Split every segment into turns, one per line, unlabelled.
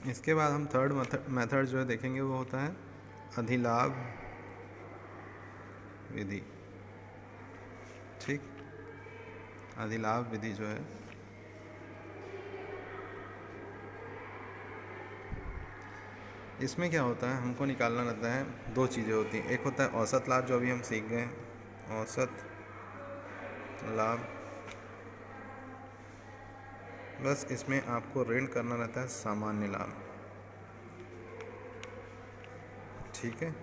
इसके बाद हम थर्ड मेथड जो है देखेंगे, वो होता है अधिलाभ विधि। ठीक, अधिलाभ विधि जो है इसमें क्या होता है, हमको निकालना रहता है, दो चीज़ें होती हैं। एक होता है औसत लाभ, जो अभी हम सीख गए, औसत लाभ। बस इसमें आपको ऋण करना रहता है सामान्य लाभ। ठीक है,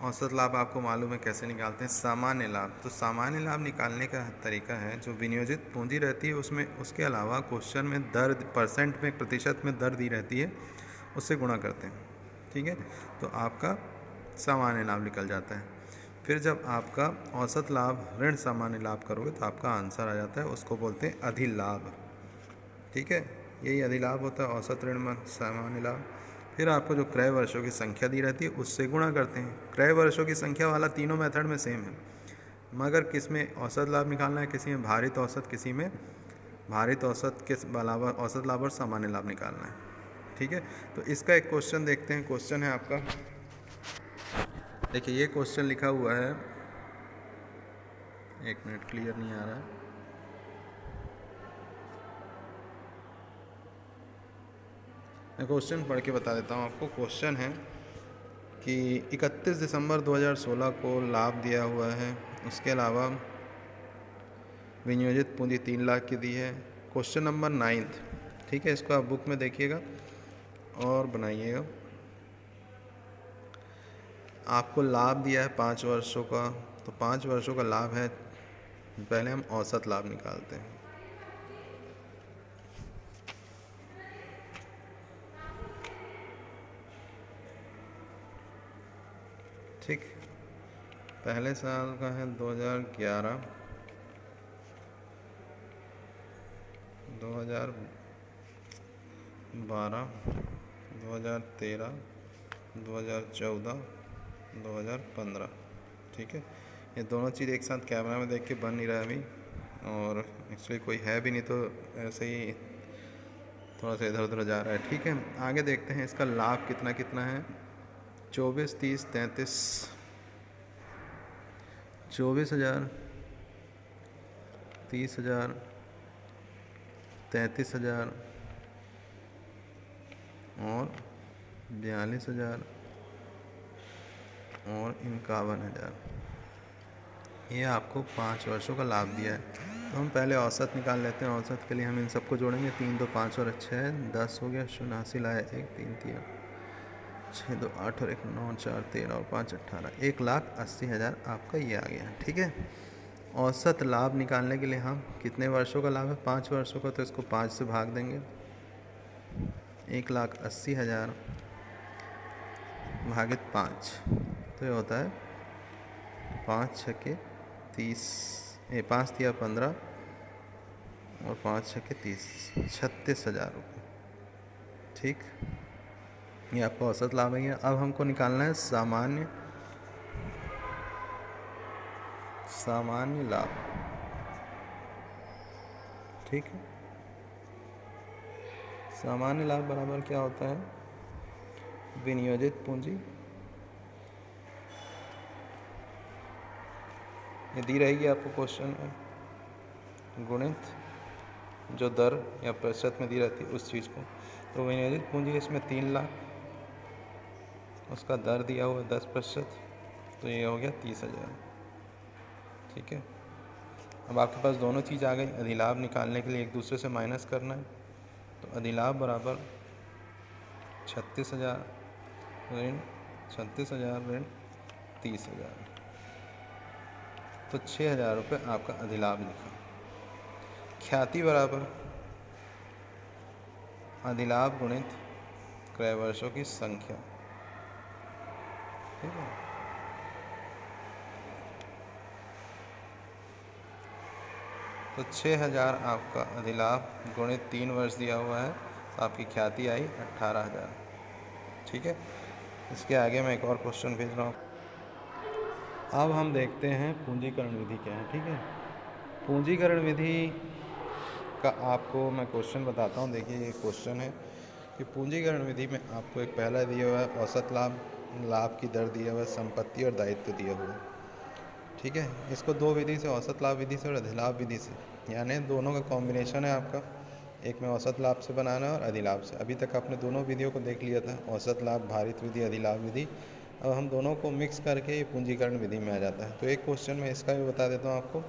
औसत लाभ आपको मालूम है कैसे निकालते हैं। सामान्य लाभ, तो सामान्य लाभ निकालने का तरीका है, जो विनियोजित पूंजी रहती है उसमें, उसके अलावा क्वेश्चन में दर परसेंट में, प्रतिशत में दर दी रहती है, उससे गुणा करते हैं। ठीक है, तो आपका सामान्य लाभ निकल जाता है। फिर जब आपका औसत लाभ ऋण सामान्य लाभ करोगे तो आपका आंसर आ जाता है, उसको बोलते हैं अधिलाभ। ठीक है, यही अधिलाभ होता है, औसत ऋण सामान्य लाभ। फिर आपको जो क्रय वर्षों की संख्या दी रहती है उससे गुणा करते हैं। क्रय वर्षों की संख्या वाला तीनों मेथड में सेम है, मगर किस में औसत लाभ निकालना है, किसी में भारित औसत, किसी में भारित औसत के अलावा औसत लाभ और सामान्य लाभ निकालना है। ठीक है, तो इसका एक क्वेश्चन देखते हैं। क्वेश्चन है आपका, देखिए ये क्वेश्चन लिखा हुआ है, एक मिनट, क्लियर नहीं आ रहा है। मैं क्वेश्चन पढ़ के बता देता हूँ आपको। क्वेश्चन है कि 31 दिसंबर 2016 को लाभ दिया हुआ है, उसके अलावा विनियोजित पूंजी 3 लाख की दी है। Question number 9th। ठीक है, इसको आप बुक में देखिएगा और बनाइएगा। आपको लाभ दिया है 5 वर्षों का, तो 5 वर्षों का लाभ है, पहले हम औसत लाभ निकालते हैं। ठीक, पहले साल का है 2011, 2012, 2013, 2014, 2015। ठीक है, ये दोनों चीज़ एक साथ कैमरा में देख के बन नहीं रहा है अभी, और एक्चुअली कोई है भी नहीं, तो ऐसे ही थोड़ा सा इधर उधर जा रहा है। ठीक है, आगे देखते हैं इसका लाभ कितना कितना है। 24, 30, 33, 24,000, 30,000, 33,000 और 42,000 और 51,000। ये आपको 5 वर्षों का लाभ दिया है। तो हम पहले औसत निकाल लेते हैं। औसत के लिए हम इन सबको जोड़ेंगे, 3 2 5 और 6 10 हो गया, 89 लाया 1 3 3 6 2 8 और 1 9 4 13 और 5 18, 1,80,000 आपका ये आ गया। ठीक है, औसत लाभ निकालने के लिए हम कितने वर्षों का लाभ है, 5 वर्षों का, तो इसको 5 से भाग देंगे। 1,80,000 भागित 5, तो ये होता है 5 छक्के 30, 5 तिया 15 और 5 छक्के 30, 36,000 रुपये। ठीक, ये आपका औसत लाभ है। अब हमको निकालना है सामान्य लाभ। ठीक है, सामान्य लाभ बराबर क्या होता है, विनियोजित पूंजी, ये दी रहेगी आपको क्वेश्चन में, गुणित जो दर या प्रतिशत में दी रहती है उस चीज़ को। तो विनियोजित पूंजी इसमें 3 लाख, उसका दर दिया हुआ 10%, तो ये हो गया 30,000। ठीक है, अब आपके पास दोनों चीज़ आ गई। अधिलाभ निकालने के लिए एक दूसरे से माइनस करना है, तो अधिलाभ बराबर 36,000 ऋण 36,000 ऋण 30,000, तो 6,000 रुपये आपका अधिलाभ लिखा। ख्याति बराबर अधिलाभ गुणित क्रय वर्षों की संख्या। ठीक है, तो 6,000 आपका अधिलाभ गुणित 3 वर्ष दिया हुआ है, तो आपकी ख्याति आई 18,000। ठीक है, इसके आगे मैं एक और क्वेश्चन भेज रहा हूँ। अब हम देखते हैं पूंजीकरण विधि क्या है। ठीक है, पूंजीकरण विधि का आपको मैं क्वेश्चन बताता हूँ। देखिए ये क्वेश्चन है कि पूंजीकरण विधि में आपको एक पहला दिया हुआ है औसत लाभ, लाभ की दर दिया हुआ है, संपत्ति और दायित्व दिया हुआ है। ठीक है, इसको दो विधि से, औसत लाभ विधि से और अधिलाभ विधि से, यानी दोनों का कॉम्बिनेशन है आपका। एक में औसत लाभ से बनाना है और अधिलाभ से। अभी तक आपने दोनों विधियों को देख लिया था, औसत लाभ भारित विधि, अधिलाभ विधि। अब हम दोनों को मिक्स करके ये पूंजीकरण विधि में आ जाता है। तो एक क्वेश्चन मैं इसका भी बता देता हूँ आपको।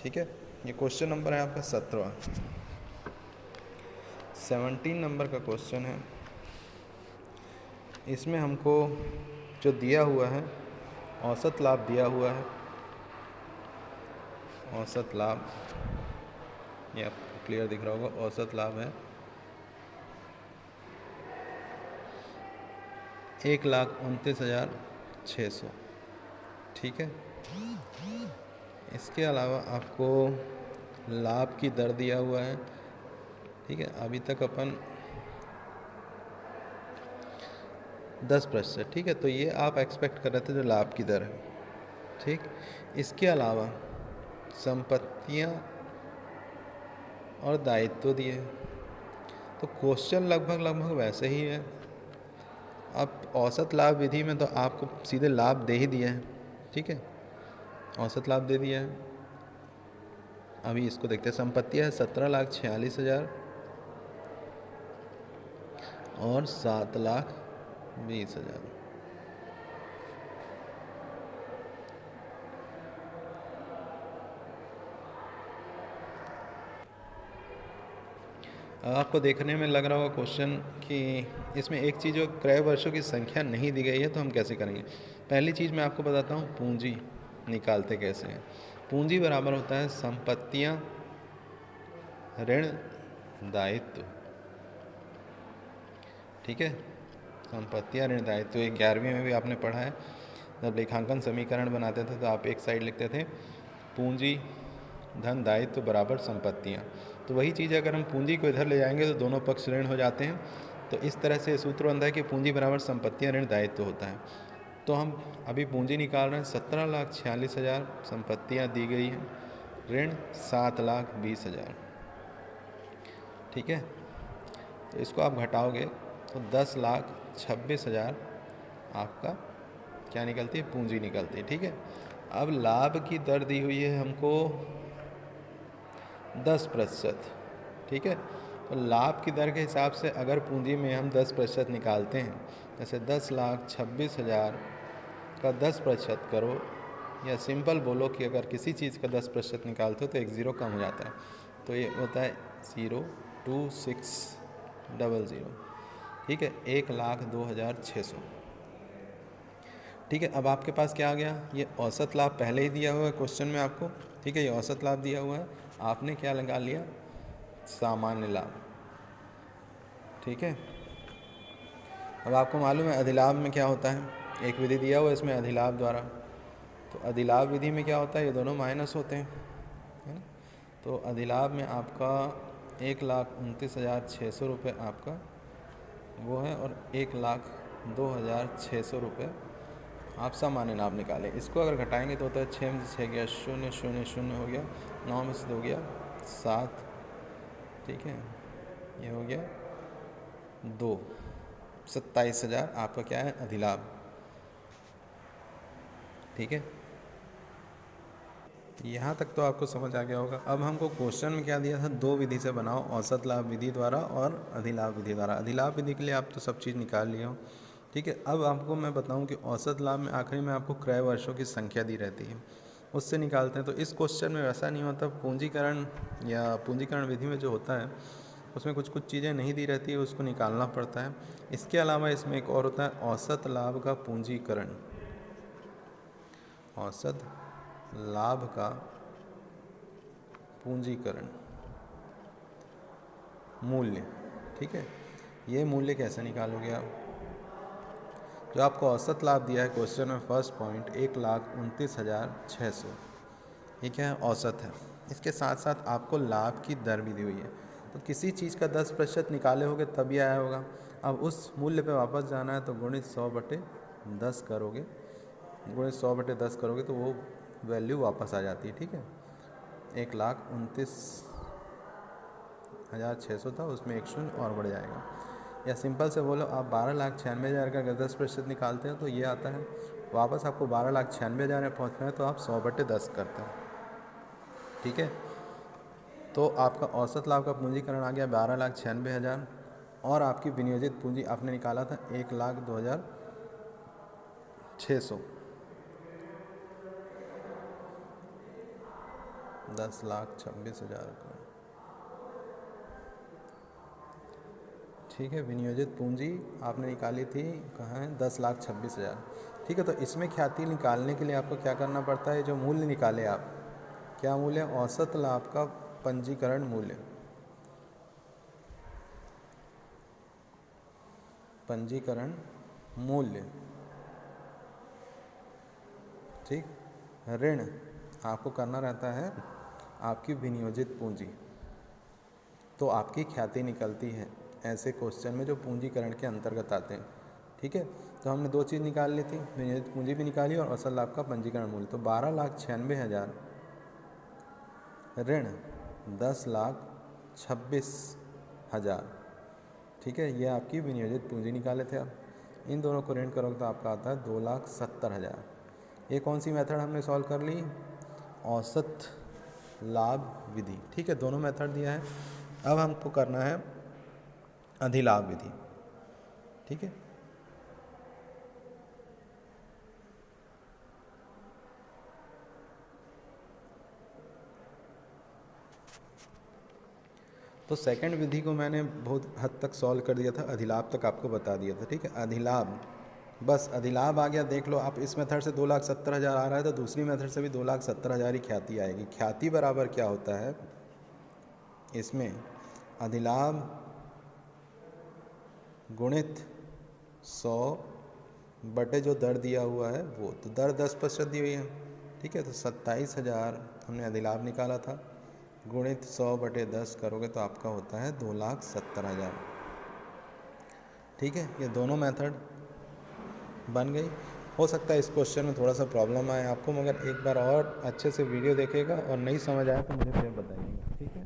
ठीक है, ये क्वेश्चन नंबर है आपका 17वां, 17 नंबर का क्वेश्चन है। इसमें हमको जो दिया हुआ है औसत लाभ दिया हुआ है, औसत लाभ, ये आपको क्लियर दिख रहा होगा, औसत लाभ है 1,29,600। ठीक है, इसके अलावा आपको लाभ की दर दिया हुआ है। ठीक है, अभी तक अपन 10%। ठीक है, तो ये आप एक्सपेक्ट कर रहे थे जो लाभ की दर है। ठीक, इसके अलावा संपत्तियां और दायित्व दिए, तो क्वेश्चन लगभग वैसे ही है। अब औसत लाभ विधि में तो आपको सीधे लाभ दे ही दिया है। ठीक है, औसत लाभ दे दिया है। अभी इसको देखते हैं। संपत्तियां 17,46,000 और 7,20,000। आपको देखने में लग रहा होगा क्वेश्चन कि इसमें एक चीज़, जो क्रय वर्षों की संख्या नहीं दी गई है, तो हम कैसे करेंगे। पहली चीज़ मैं आपको बताता हूँ, पूंजी निकालते कैसे हैं। पूंजी बराबर होता है संपत्तियाँ ऋण दायित्व। ठीक है, संपत्तियाँ ऋण दायित्व। 11वीं में भी आपने पढ़ा है, जब लेखांकन समीकरण बनाते थे तो आप एक साइड लिखते थे पूंजी धन दायित्व बराबर संपत्तियाँ। तो वही चीज़ अगर हम पूंजी को इधर ले जाएंगे तो दोनों पक्ष ऋण हो जाते हैं। तो इस तरह से सूत्र बनता है कि पूंजी बराबर संपत्तियाँ ऋण दायित्व होता है। तो हम अभी पूंजी निकाल रहे हैं, 17,46,000 संपत्तियाँ दी गई हैं, ऋण 7,20,000। ठीक है, तो इसको आप घटाओगे तो 10,26,000 आपका क्या निकलती है, पूंजी निकलती है। ठीक है, अब लाभ की दर दी हुई है हमको 10%। ठीक है, तो लाभ की दर के हिसाब से अगर पूंजी में हम 10% निकालते हैं, जैसे 10,26,000 का 10% करो, या सिंपल बोलो कि अगर किसी चीज़ का 10% निकालते हो तो एक ज़ीरो कम हो जाता है, तो ये होता है 02600। ठीक है, 1,02,600। ठीक है, अब आपके पास क्या आ गया, ये औसत लाभ पहले ही दिया हुआ है क्वेश्चन में आपको। ठीक है, ये औसत लाभ दिया हुआ है, आपने क्या लगा लिया, सामान्य लाभ। ठीक है, अब आपको मालूम है अधिलाभ में क्या होता है, एक विधि दिया हुआ है इसमें अधिलाभ द्वारा। तो अधिलाभ विधि में क्या होता है, ये दोनों माइनस होते हैं, है ना। तो अधिलाभ में आपका 1,29,600 रुपये आपका वो है, और 1,02,600 रुपये आप सामान्य लाभ निकालें। इसको अगर घटाएंगे तो होता है 6 में से 6 गया 0, 0, 0 हो गया, 9 में से 2 गया 7। ठीक है, ये हो गया 2, 27,000 आपका क्या है, अधिलाभ। ठीक है, यहाँ तक तो आपको समझ आ गया होगा। अब हमको क्वेश्चन में क्या दिया था, दो विधि से बनाओ, औसत लाभ विधि द्वारा और अधिलाभ विधि द्वारा। अधिलाभ विधि के लिए आप तो सब चीज़ निकाल लिए हो। ठीक है, अब आपको मैं बताऊं कि औसत लाभ में आखिरी में आपको क्रय वर्षों की संख्या दी रहती है, उससे निकालते हैं। तो इस क्वेश्चन में वैसा नहीं होता, पूंजीकरण या पूंजीकरण विधि में जो होता है उसमें कुछ कुछ चीज़ें नहीं दी रहती है, उसको निकालना पड़ता है। इसके अलावा इसमें एक और होता है औसत लाभ का पूंजीकरण। औसत लाभ का पूंजीकरण मूल्य। ठीक है, ये मूल्य कैसे निकालोगे आप, जो आपको औसत लाभ दिया है क्वेश्चन में फर्स्ट पॉइंट 1,29,600, ये क्या है, औसत है। इसके साथ साथ आपको लाभ की दर भी दी हुई है। तो किसी चीज़ का 10% निकाले होगे तभी आया होगा। अब उस मूल्य पे वापस जाना है तो गुणित 100/10 करोगे, गुणित 100/10 करोगे तो वो वैल्यू वापस आ जाती है। ठीक है, 1,29,600 96,600 था, उसमें एक शून्य और बढ़ जाएगा। या सिंपल से बोलो, आप 12,96,000 का अगर 10% निकालते हो तो ये आता है। वापस आपको 12,96,000 में पहुँचना है तो आप 100/10 करते हैं। ठीक है, तो आपका औसत लाभ का पूंजीकरण आ गया 12,96,000 और आपकी विनियोजित पूंजी आपने निकाला था 1,02,600। 10,26,000 का। ठीक है, विनियोजित पूंजी आपने निकाली थी, कहाँ है, 10,26,000। ठीक है, तो इसमें ख्याति निकालने के लिए आपको क्या करना पड़ता है, जो मूल्य निकाले आप, क्या मूल्य, औसत लाभ का पंजीकरण मूल्य, पंजीकरण मूल्य, ठीक, ऋण आपको करना रहता है आपकी विनियोजित पूंजी, तो आपकी ख्याति निकलती है ऐसे क्वेश्चन में जो पूंजीकरण के अंतर्गत आते हैं। ठीक है, तो हमने दो चीज़ निकाल ली थी, विनियोजित पूंजी भी निकाली और औसत लाभ का पंजीकरण मूल्य। तो 12,96,000 ऋण 10,26,000। ठीक है, ये आपकी विनियोजित पूंजी निकाले थे आप। इन दोनों को ऋण करोगे तो आपका आता है 2,70,000। ये कौन सी मेथड हमने सॉल्व कर ली, औसत लाभ विधि। ठीक है, दोनों मेथड दिया है। अब हमको करना है अधिलाभ विधि। ठीक है, तो सेकंड विधि को मैंने बहुत हद तक सॉल्व कर दिया था, अधिलाभ तक आपको बता दिया था। ठीक है, अधिलाभ, बस अधिलाभ आ गया, देख लो आप, इस मेथड से 2,70,000 आ रहा है तो दूसरी मेथड से भी 2,70,000 ही ख्याति आएगी। ख्याति बराबर क्या होता है इसमें, अधिलाभ गुणित 100 जो दर दिया हुआ है वो, तो दर 10% दी हुई है। ठीक है, तो 27,000 हमने अधिलाभ निकाला था, गुणित 100/10 करोगे तो आपका होता है 2,70,000। ठीक है, ये दोनों मेथड बन गई। हो सकता है इस क्वेश्चन में थोड़ा सा प्रॉब्लम आए आपको, मगर एक बार और अच्छे से वीडियो देखिएगा और नहीं समझ आए तो मुझे फिर बताइएगा। ठीक है।